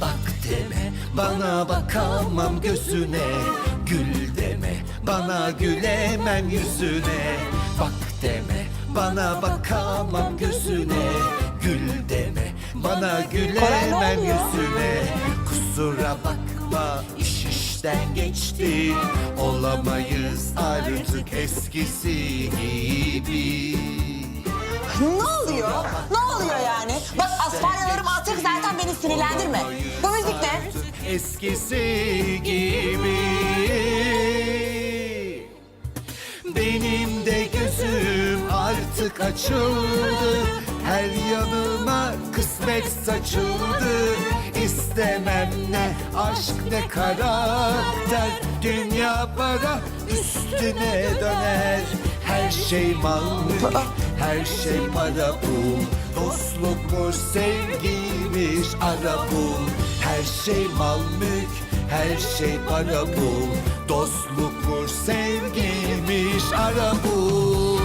Bak deme bana bakamam gözüne, gül deme bana gülemem yüzüne. Bak deme bana bakamam gözüne, gül deme bana gülemem yüzüne. Kusura bakma iş işten geçti, olamayız artık eskisi gibi. Ne oluyor? Ne oluyor yani? Bak asfaryalarım atık, zaten beni sinirlendirme. Bu müzik ne? Eskisi gibi. Benim de gözüm artık açıldı, her yanıma kısmet saçıldı. İstemem ne aşk ne karakter, dünya para üstüne döner. Her şey mal mülk, her şey para pul, dostlukmuş sevgiymiş ara bul. Her şey mal mülk, her şey para pul, dostlukmuş sevgiymiş ara bul.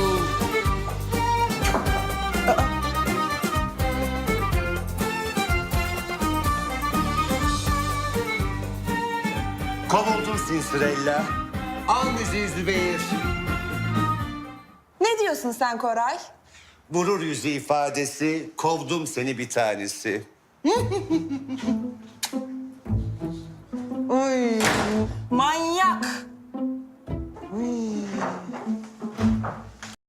Kovuldun Sinsirella. Al müziği Zübeyir. Ne diyorsun sen Koray? Vurur yüzü ifadesi, kovdum seni bir tanesi. Uy, manyak.